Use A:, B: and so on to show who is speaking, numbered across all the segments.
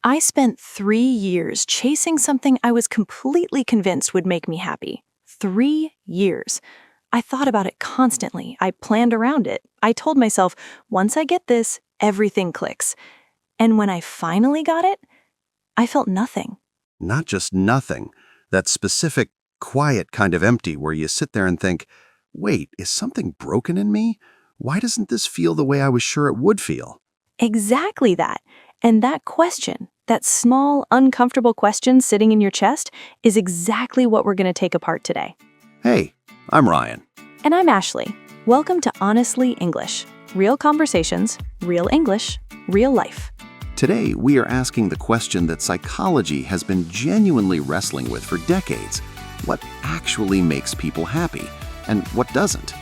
A: I spent 3 years chasing something I was completely convinced would make me happy. 3 years. I thought about it constantly. I planned around it. I told myself, once I get this, everything clicks. And when I finally got it, I felt nothing.
B: Not just nothing. That specific, quiet kind of empty where you sit there and think, wait, is something broken in me? Why doesn't this feel the way I was sure it would feel?
A: Exactly that. And that question, that small, uncomfortable question sitting in your chest, is exactly what we're going to take apart today.
B: Hey, I'm Ryan.
A: And I'm Ashley. Welcome to Honestly English. Real conversations, real English, real life.
B: Today, we are asking the question that psychology has been genuinely wrestling with for decades. What actually makes people happy, and what doesn't?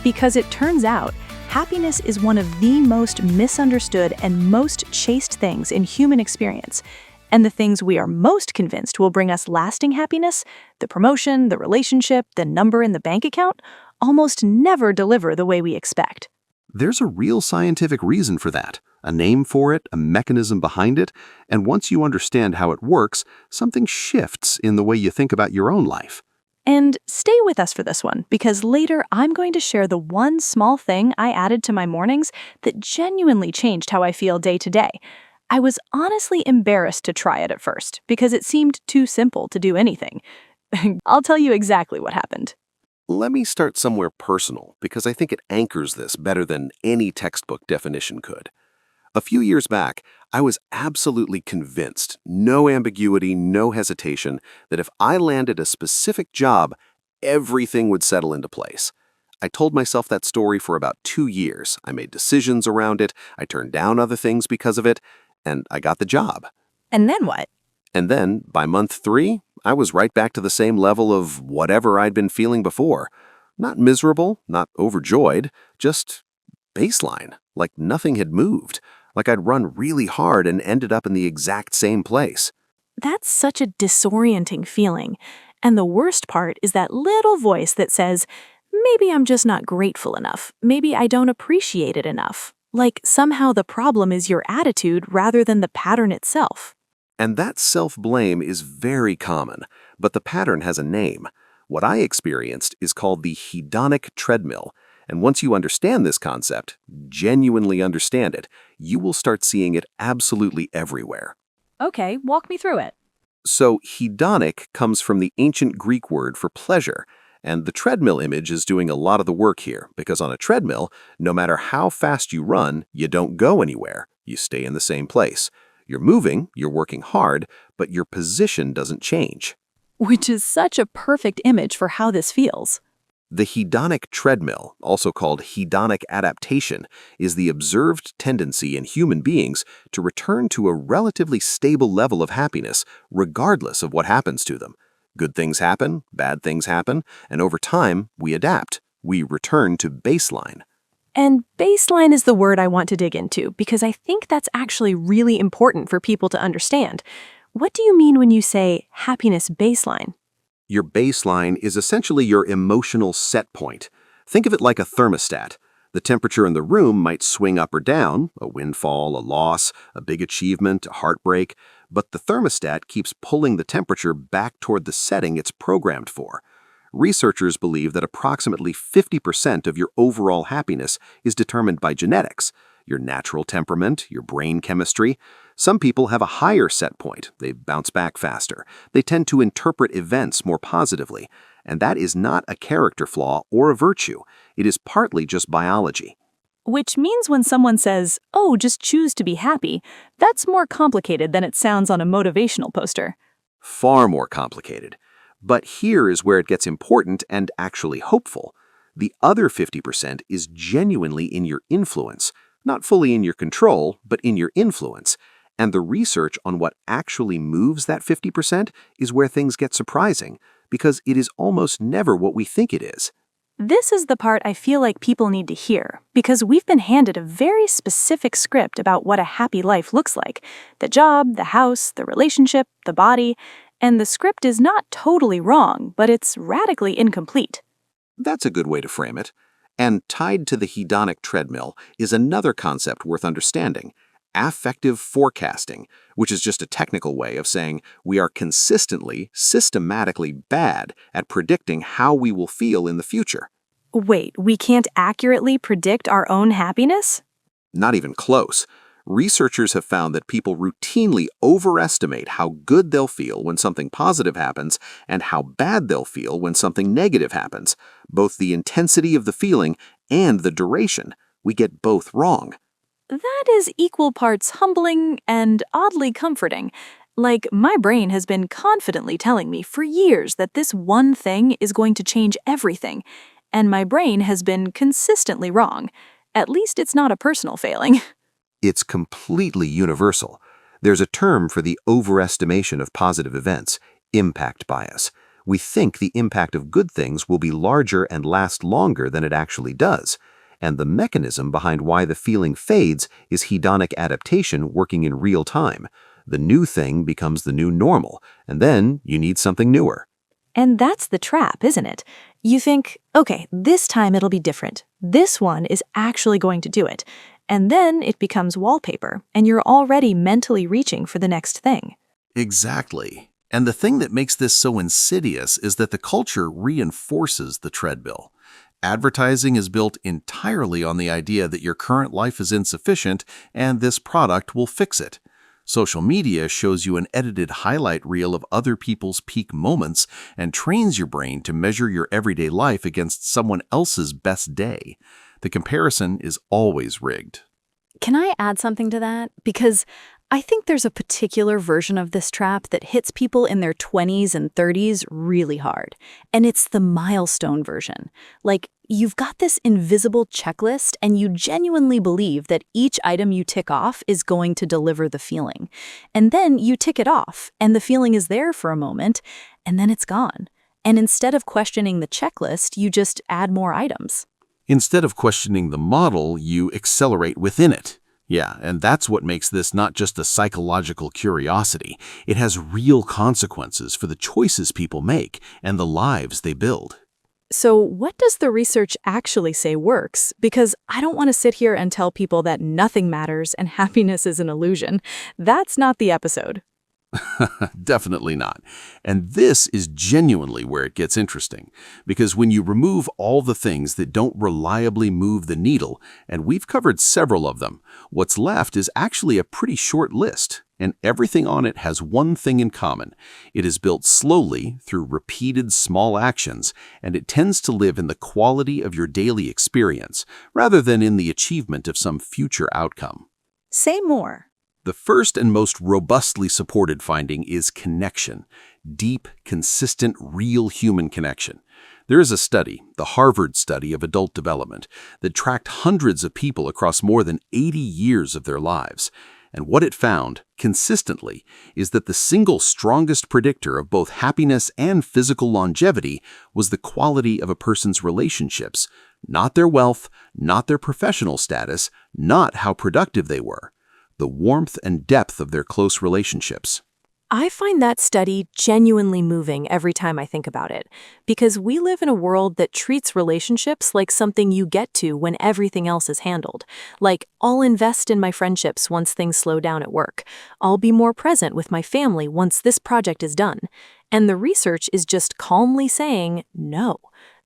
A: Because it turns out, happiness is one of the most misunderstood and most chased things in human experience. And the things we are most convinced will bring us lasting happiness, the promotion, the relationship, the number in the bank account, almost never deliver the way we expect.
B: There's a real scientific reason for that, a name for it, a mechanism behind it, and once you understand how it works, something shifts in the way you think about your own life.
A: And stay with us for this one, because later I'm going to share the one small thing I added to my mornings that genuinely changed how I feel day to day. I was honestly embarrassed to try it at first, because it seemed too simple to do anything. I'll tell you exactly what happened.
C: Let me start somewhere personal, because I think it anchors this better than any textbook definition could. A few years back, I was absolutely convinced, no ambiguity, no hesitation, that if I landed a specific job, everything would settle into place. I told myself that story for about 2 years. I made decisions around it, I turned down other things because of it, and I got the job.
A: And then what?
C: And then, by month 3, I was right back to the same level of whatever I'd been feeling before. Not miserable, not overjoyed, just baseline, like nothing had moved, like I'd run really hard and ended up in the exact same place.
A: That's such a disorienting feeling. And the worst part is that little voice that says, maybe I'm just not grateful enough. Maybe I don't appreciate it enough. Like somehow the problem is your attitude rather than the pattern itself.
C: And that self-blame is very common, but the pattern has a name. What I experienced is called the hedonic treadmill. And once you understand this concept, genuinely understand it, you will start seeing it absolutely everywhere.
A: Okay, walk me through it.
C: So hedonic comes from the ancient Greek word for pleasure, and the treadmill image is doing a lot of the work here, because on a treadmill, no matter how fast you run, you don't go anywhere. You stay in the same place. You're moving, you're working hard, but your position doesn't change.
A: Which is such a perfect image for how this feels.
C: The hedonic treadmill, also called hedonic adaptation, is the observed tendency in human beings to return to a relatively stable level of happiness, regardless of what happens to them. Good things happen, bad things happen, and over time, we adapt. We return to baseline.
A: And baseline is the word I want to dig into, because I think that's actually really important for people to understand. What do you mean when you say happiness baseline?
C: Your baseline is essentially your emotional set point. Think of it like a thermostat. The temperature in the room might swing up or down, a windfall, a loss, a big achievement, a heartbreak, but the thermostat keeps pulling the temperature back toward the setting it's programmed for. Researchers believe that approximately 50% of your overall happiness is determined by genetics, your natural temperament, your brain chemistry. Some people have a higher set point. They bounce back faster. They tend to interpret events more positively. And that is not a character flaw or a virtue. It is partly just biology.
A: Which means when someone says, oh, just choose to be happy, that's more complicated than it sounds on a motivational poster.
C: Far more complicated. But here is where it gets important and actually hopeful. The other 50% is genuinely in your influence, not fully in your control, but in your influence. And the research on what actually moves that 50% is where things get surprising, because it is almost never what we think it is.
A: This is the part I feel like people need to hear, because we've been handed a very specific script about what a happy life looks like. The job, the house, the relationship, the body. And the script is not totally wrong, but it's radically incomplete.
C: That's a good way to frame it. And tied to the hedonic treadmill is another concept worth understanding: affective forecasting, which is just a technical way of saying we are consistently, systematically bad at predicting how we will feel in the future.
A: Wait, we can't accurately predict our own happiness?
C: Not even close. Researchers have found that people routinely overestimate how good they'll feel when something positive happens and how bad they'll feel when something negative happens. Both the intensity of the feeling and the duration. We get both wrong.
A: That is equal parts humbling and oddly comforting. Like, my brain has been confidently telling me for years that this one thing is going to change everything, and my brain has been consistently wrong. At least it's not a personal failing.
C: It's completely universal. There's a term for the overestimation of positive events, impact bias. We think the impact of good things will be larger and last longer than it actually does. And the mechanism behind why the feeling fades is hedonic adaptation working in real time. The new thing becomes the new normal, and then you need something newer.
A: And that's the trap, isn't it? You think, okay, this time it'll be different. This one is actually going to do it. And then it becomes wallpaper, and you're already mentally reaching for the next thing.
B: Exactly. And the thing that makes this so insidious is that the culture reinforces the treadmill. Advertising is built entirely on the idea that your current life is insufficient and this product will fix it. Social media shows you an edited highlight reel of other people's peak moments and trains your brain to measure your everyday life against someone else's best day. The comparison is always rigged.
A: Can I add something to that? Because I think there's a particular version of this trap that hits people in their 20s and 30s really hard. And it's the milestone version. Like, you've got this invisible checklist and you genuinely believe that each item you tick off is going to deliver the feeling. And then you tick it off and the feeling is there for a moment and then it's gone. And instead of questioning the checklist, you just add more items.
B: Instead of questioning the model, you accelerate within it. Yeah, and that's what makes this not just a psychological curiosity. It has real consequences for the choices people make and the lives they build.
A: So what does the research actually say works? Because I don't want to sit here and tell people that nothing matters and happiness is an illusion. That's not the episode.
B: Definitely not. And this is genuinely where it gets interesting, because when you remove all the things that don't reliably move the needle, and we've covered several of them, what's left is actually a pretty short list, and everything on it has one thing in common. It is built slowly through repeated small actions, and it tends to live in the quality of your daily experience, rather than in the achievement of some future outcome.
A: Say more.
B: The first and most robustly supported finding is connection. Deep, consistent, real human connection. There is a study, the Harvard study of adult development, that tracked hundreds of people across more than 80 years of their lives. And what it found, consistently, is that the single strongest predictor of both happiness and physical longevity was the quality of a person's relationships, not their wealth, not their professional status, not how productive they were. The warmth and depth of their close relationships.
A: I find that study genuinely moving every time I think about it, because we live in a world that treats relationships like something you get to when everything else is handled. Like, I'll invest in my friendships once things slow down at work. I'll be more present with my family once this project is done. And the research is just calmly saying, no.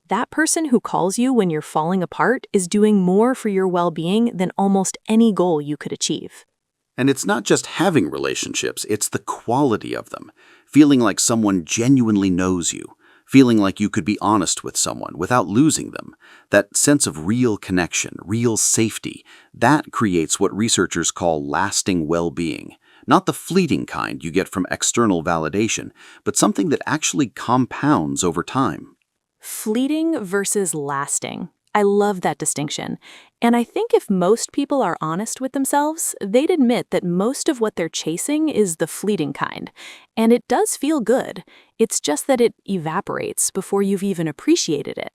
A: That person who calls you when you're falling apart is doing more for your well-being than almost any goal you could achieve.
C: And it's not just having relationships, it's the quality of them. Feeling like someone genuinely knows you. Feeling like you could be honest with someone without losing them. That sense of real connection, real safety, that creates what researchers call lasting well-being. Not the fleeting kind you get from external validation, but something that actually compounds over time.
A: Fleeting versus lasting. I love that distinction. And I think if most people are honest with themselves, they'd admit that most of what they're chasing is the fleeting kind. And it does feel good. It's just that it evaporates before you've even appreciated it.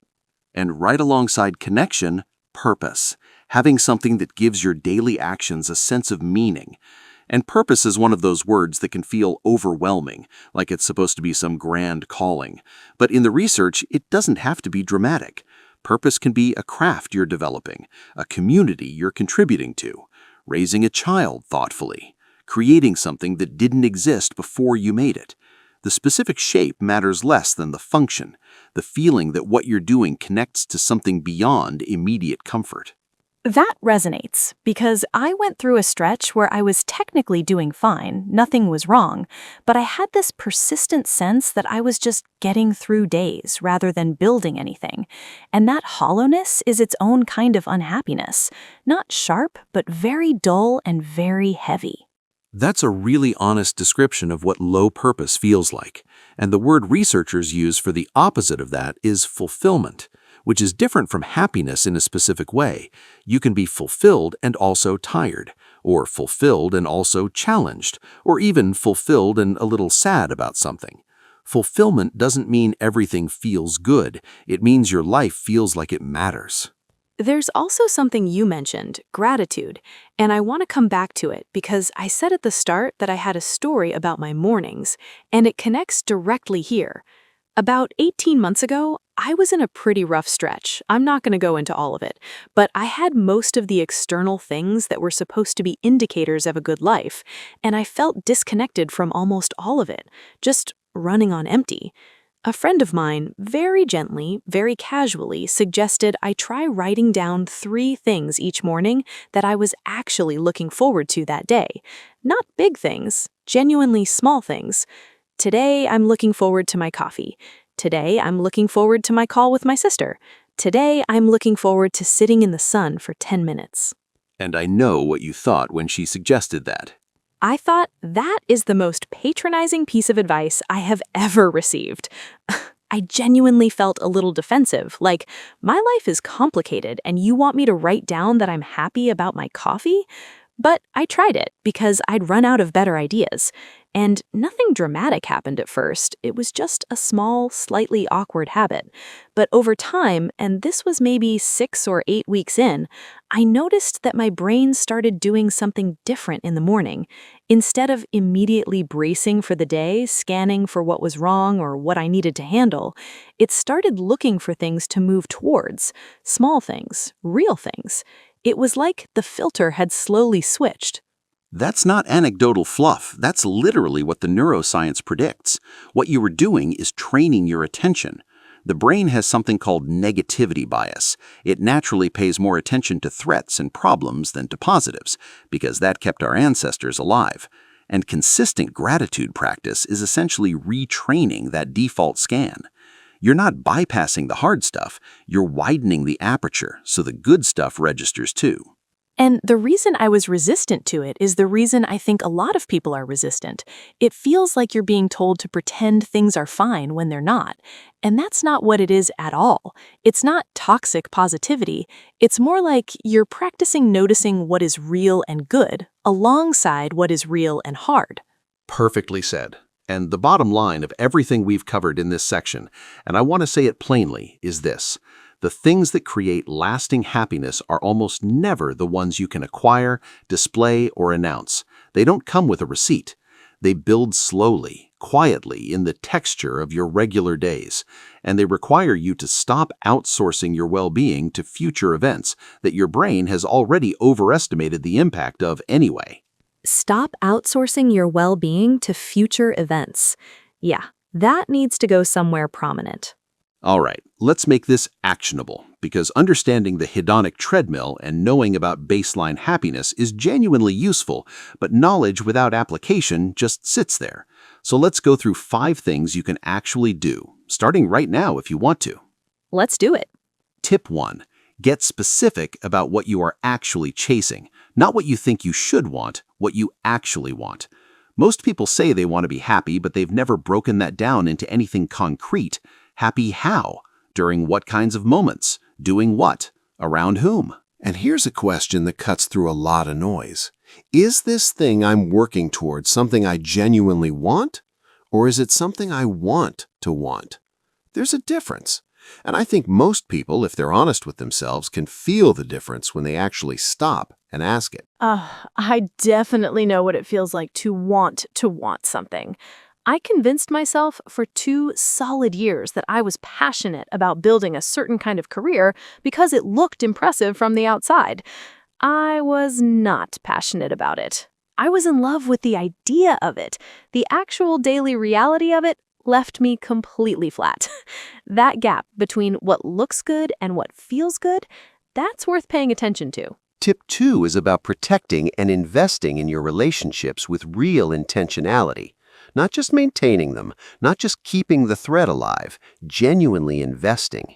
C: And right alongside connection, purpose. Having something that gives your daily actions a sense of meaning. And purpose is one of those words that can feel overwhelming, like it's supposed to be some grand calling. But in the research, it doesn't have to be dramatic. Purpose can be a craft you're developing, a community you're contributing to.
B: raising a child thoughtfully, creating something that didn't exist before you made it. The specific shape matters less than the function, the feeling that what you're doing connects to something beyond immediate comfort.
A: That resonates because I went through a stretch where I was technically doing fine, nothing was wrong, but I had this persistent sense that I was just getting through days rather than building anything. And that hollowness is its own kind of unhappiness, not sharp, but very dull and very heavy.
B: That's a really honest description of what low purpose feels like, and the word researchers use for the opposite of that is fulfillment, which is different from happiness in a specific way. You can be fulfilled and also tired, or fulfilled and also challenged, or even fulfilled and a little sad about something. Fulfillment doesn't mean everything feels good. It means your life feels like it matters.
A: There's also something you mentioned, gratitude, and I want to come back to it because I said at the start that I had a story about my mornings, and it connects directly here. About 18 months ago, I was in a pretty rough stretch. I'm not going to go into all of it, but I had most of the external things that were supposed to be indicators of a good life, and I felt disconnected from almost all of it, just running on empty. A friend of mine, very gently, very casually, suggested I try writing down 3 things each morning that I was actually looking forward to that day. Not big things, genuinely small things. Today, I'm looking forward to my coffee. Today, I'm looking forward to my call with my sister. Today, I'm looking forward to sitting in the sun for 10 minutes.
B: And I know what you thought when she suggested that.
A: I thought that is the most patronizing piece of advice I have ever received. I genuinely felt a little defensive, like, my life is complicated and you want me to write down that I'm happy about my coffee? But I tried it because I'd run out of better ideas. And nothing dramatic happened at first. It was just a small, slightly awkward habit. But over time, and this was maybe 6 or 8 weeks in, I noticed that my brain started doing something different in the morning. Instead of immediately bracing for the day, scanning for what was wrong or what I needed to handle, it started looking for things to move towards, small things, real things. It was like the filter had slowly switched.
B: That's not anecdotal fluff. That's literally what the neuroscience predicts. What you were doing is training your attention. The brain has something called negativity bias. It naturally pays more attention to threats and problems than to positives, because that kept our ancestors alive. And consistent gratitude practice is essentially retraining that default scan. You're not bypassing the hard stuff, you're widening the aperture so the good stuff registers too.
A: And the reason I was resistant to it is the reason I think a lot of people are resistant. It feels like you're being told to pretend things are fine when they're not. And that's not what it is at all. It's not toxic positivity. It's more like you're practicing noticing what is real and good alongside what is real and hard.
B: Perfectly said. And the bottom line of everything we've covered in this section, and I want to say it plainly, is this. The things that create lasting happiness are almost never the ones you can acquire, display, or announce. They don't come with a receipt. They build slowly, quietly, in the texture of your regular days, and they require you to stop outsourcing your well-being to future events that your brain has already overestimated the impact of anyway.
A: Stop outsourcing your well-being to future events. Yeah, that needs to go somewhere prominent.
B: All right, let's make this actionable, because understanding the hedonic treadmill and knowing about baseline happiness is genuinely useful, but knowledge without application just sits there. So let's go through 5 things you can actually do, starting right now if you want to.
A: Let's do it.
B: Tip 1. Get specific about what you are actually chasing, not what you think you should want, what you actually want. Most people say they want to be happy, but they've never broken that down into anything concrete. Happy how? During what kinds of moments? Doing what? Around whom?
C: And here's a question that cuts through a lot of noise. Is this thing I'm working towards something I genuinely want? Or is it something I want to want? There's a difference. And I think most people, if they're honest with themselves, can feel the difference when they actually stop and ask it.
A: I definitely know what it feels like to want something. I convinced myself for 2 solid years that I was passionate about building a certain kind of career because it looked impressive from the outside. I was not passionate about it. I was in love with the idea of it. The actual daily reality of it left me completely flat. That gap between what looks good and what feels good, that's worth paying attention to.
C: Tip 2 is about protecting and investing in your relationships with real intentionality. Not just maintaining them, not just keeping the thread alive, genuinely investing.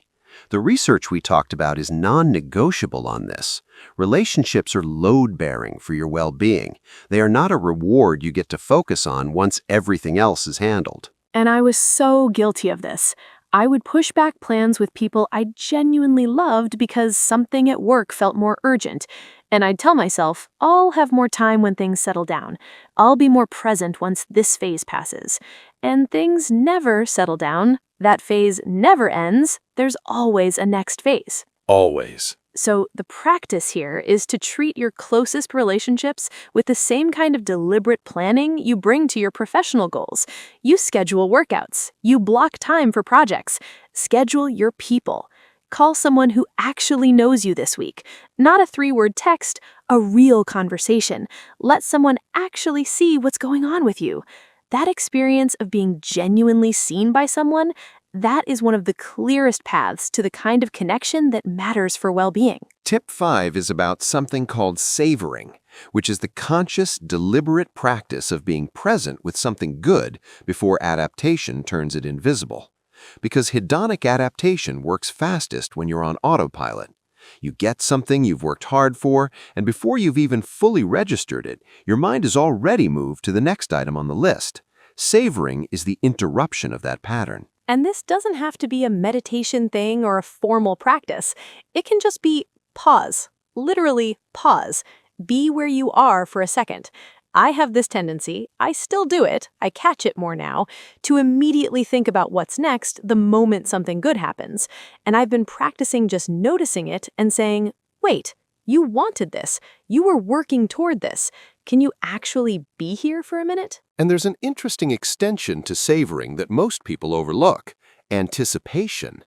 C: The research we talked about is non-negotiable on this. Relationships are load-bearing for your well-being. They are not a reward you get to focus on once everything else is handled.
A: And I was so guilty of this. I would push back plans with people I genuinely loved because something at work felt more urgent. And I'd tell myself, I'll have more time when things settle down. I'll be more present once this phase passes. And things never settle down. That phase never ends. There's always a next phase.
B: Always.
A: So the practice here is to treat your closest relationships with the same kind of deliberate planning you bring to your professional goals. You schedule workouts. You block time for projects. Schedule your people. Call someone who actually knows you this week. Not a 3-word text, a real conversation. Let someone actually see what's going on with you. That experience of being genuinely seen by someone, that is one of the clearest paths to the kind of connection that matters for well-being.
B: Tip 5 is about something called savoring, which is the conscious, deliberate practice of being present with something good before adaptation turns it invisible. Because hedonic adaptation works fastest when you're on autopilot. You get something you've worked hard for, and before you've even fully registered it, your mind has already moved to the next item on the list. Savoring is the interruption of that pattern.
A: And this doesn't have to be a meditation thing or a formal practice. It can just be pause. Literally pause. Be where you are for a second. I have this tendency, I still do it, I catch it more now, to immediately think about what's next the moment something good happens. And I've been practicing just noticing it and saying, wait, you wanted this. You were working toward this. Can you actually be here for a minute?
B: And there's an interesting extension to savoring that most people overlook: anticipation.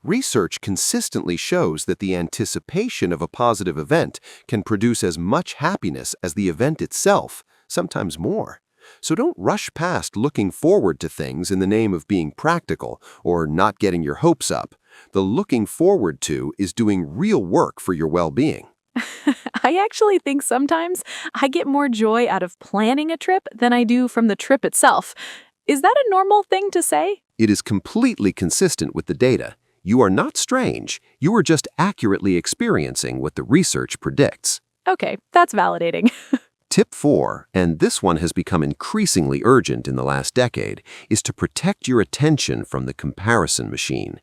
B: Research consistently shows that the anticipation of a positive event can produce as much happiness as the event itself, sometimes more. So don't rush past looking forward to things in the name of being practical or not getting your hopes up. The looking forward to is doing real work for your well-being.
A: I actually think sometimes I get more joy out of planning a trip than I do from the trip itself. Is that a normal thing to say?
B: It is completely consistent with the data. You are not strange. You are just accurately experiencing what the research predicts.
A: Okay, that's validating.
B: Tip 4, and this one has become increasingly urgent in the last decade, is to protect your attention from the comparison machine.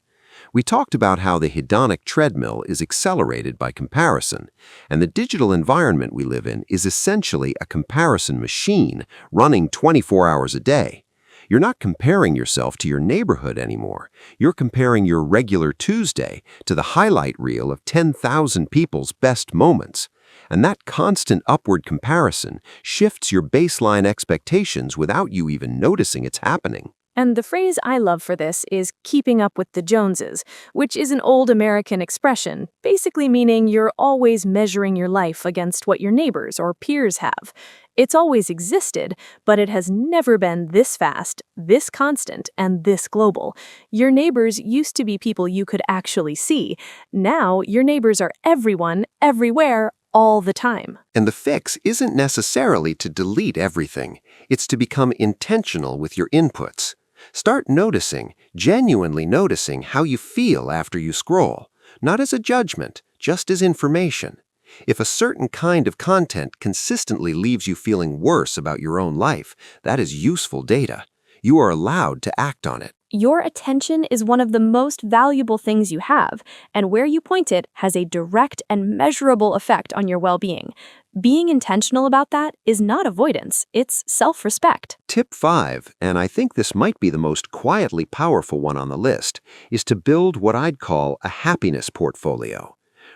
B: We talked about how the hedonic treadmill is accelerated by comparison, and the digital environment we live in is essentially a comparison machine running 24 hours a day. You're not comparing yourself to your neighborhood anymore. You're comparing your regular Tuesday to the highlight reel of 10,000 people's best moments. And that constant upward comparison shifts your baseline expectations without you even noticing it's happening.
A: And the phrase I love for this is keeping up with the Joneses, which is an old American expression, basically meaning you're always measuring your life against what your neighbors or peers have. It's always existed, but it has never been this fast, this constant, and this global. Your neighbors used to be people you could actually see. Now, your neighbors are everyone, everywhere, all the time.
B: And the fix isn't necessarily to delete everything. It's to become intentional with your inputs. Start noticing, genuinely noticing how you feel after you scroll, not as a judgment, just as information. If a certain kind of content consistently leaves you feeling worse about your own life, that is useful data. You are allowed to act on it.
A: Your attention is one of the most valuable things you have, and where you point it has a direct and measurable effect on your well-being. Being intentional about that is not avoidance, it's self-respect.
B: Tip 5, and I think this might be the most quietly powerful one on the list, is to build what I'd call a happiness portfolio.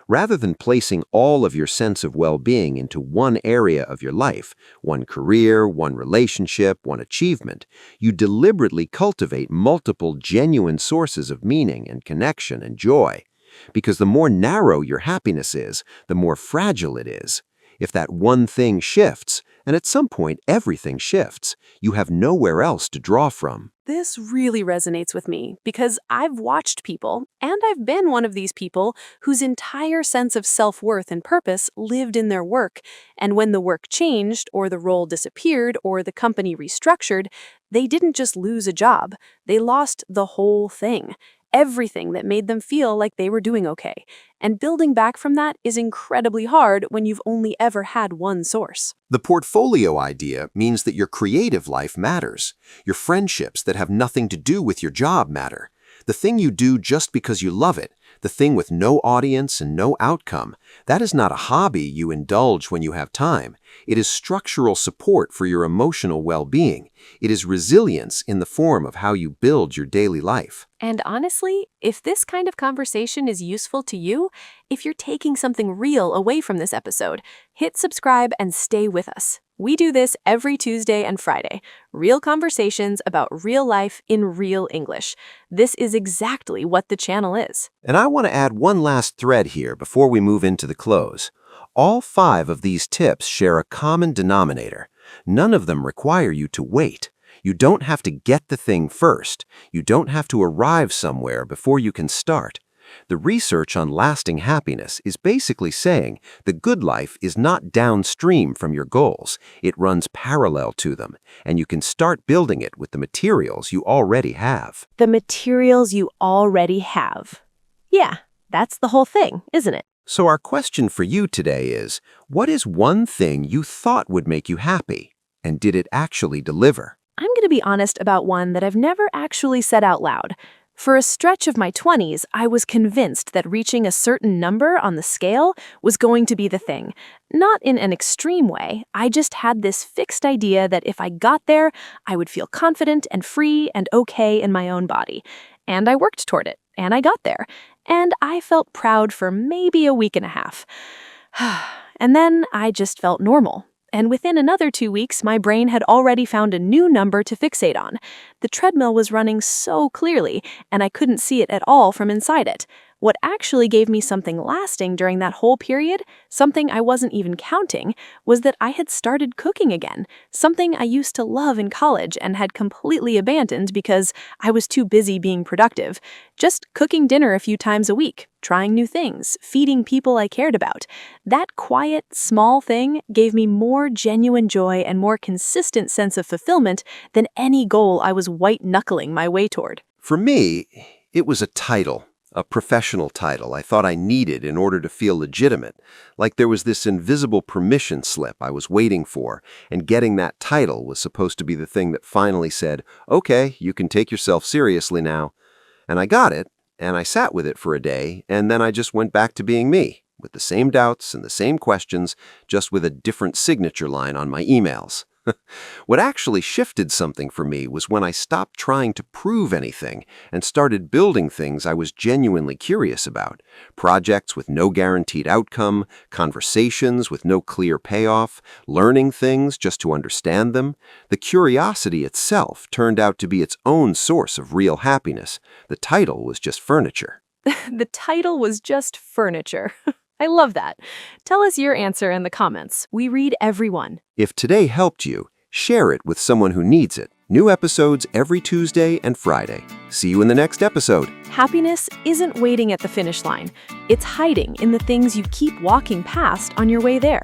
B: Rather than placing all of your sense of well-being into one area of your life, one career, one relationship, one achievement, you deliberately cultivate multiple genuine sources of meaning and connection and joy.
C: Because the more narrow your happiness is, the more fragile it is. If that one thing shifts, and at some point everything shifts, you have nowhere else to draw from.
A: This really resonates with me because I've watched people, and I've been one of these people, whose entire sense of self-worth and purpose lived in their work. And when the work changed, or the role disappeared, or the company restructured, they didn't just lose a job, they lost the whole thing. Everything that made them feel like they were doing okay. And building back from that is incredibly hard when you've only ever had one source.
B: The portfolio idea means that your creative life matters. Your friendships that have nothing to do with your job matter. The thing you do just because you love it, the thing with no audience and no outcome, that is not a hobby you indulge when you have time. It is structural support for your emotional well-being. It is resilience in the form of how you build your daily life.
A: And honestly, if this kind of conversation is useful to you, if you're taking something real away from this episode, hit subscribe and stay with us. We do this every Tuesday and Friday. Real conversations about real life in real English. This is exactly what the channel is.
C: And I want to add one last thread here before we move into the close. All 5 of these tips share a common denominator. None of them require you to wait. You don't have to get the thing first. You don't have to arrive somewhere before you can start. The research on lasting happiness is basically saying the good life is not downstream from your goals. It runs parallel to them, and you can start building it with the materials you already have.
A: The materials you already have. Yeah, that's the whole thing, isn't it?
C: So our question for you today is, what is one thing you thought would make you happy, and did it actually deliver?
A: I'm going to be honest about one that I've never actually said out loud. For a stretch of my 20s, I was convinced that reaching a certain number on the scale was going to be the thing. Not in an extreme way, I just had this fixed idea that if I got there, I would feel confident and free and okay in my own body. And I worked toward it, and I got there. And I felt proud for maybe a week and a half. And then I just felt normal. And within another 2 weeks, my brain had already found a new number to fixate on. The treadmill was running so clearly, and I couldn't see it at all from inside it. What actually gave me something lasting during that whole period, something I wasn't even counting, was that I had started cooking again, something I used to love in college and had completely abandoned because I was too busy being productive. Just cooking dinner a few times a week, trying new things, feeding people I cared about. That quiet, small thing gave me more genuine joy and more consistent sense of fulfillment than any goal I was white-knuckling my way toward.
C: For me, it was a title. A professional title I thought I needed in order to feel legitimate, like there was this invisible permission slip I was waiting for, and getting that title was supposed to be the thing that finally said, okay, you can take yourself seriously now. And I got it, and I sat with it for a day, and then I just went back to being me, with the same doubts and the same questions, just with a different signature line on my emails. What actually shifted something for me was when I stopped trying to prove anything and started building things I was genuinely curious about. Projects with no guaranteed outcome, conversations with no clear payoff, learning things just to understand them. The curiosity itself turned out to be its own source of real happiness. The title was just furniture.
A: The title was just furniture. I love that. Tell us your answer in the comments. We read every one.
C: If today helped you, share it with someone who needs it. New episodes every Tuesday and Friday. See you in the next episode.
A: Happiness isn't waiting at the finish line. It's hiding in the things you keep walking past on your way there.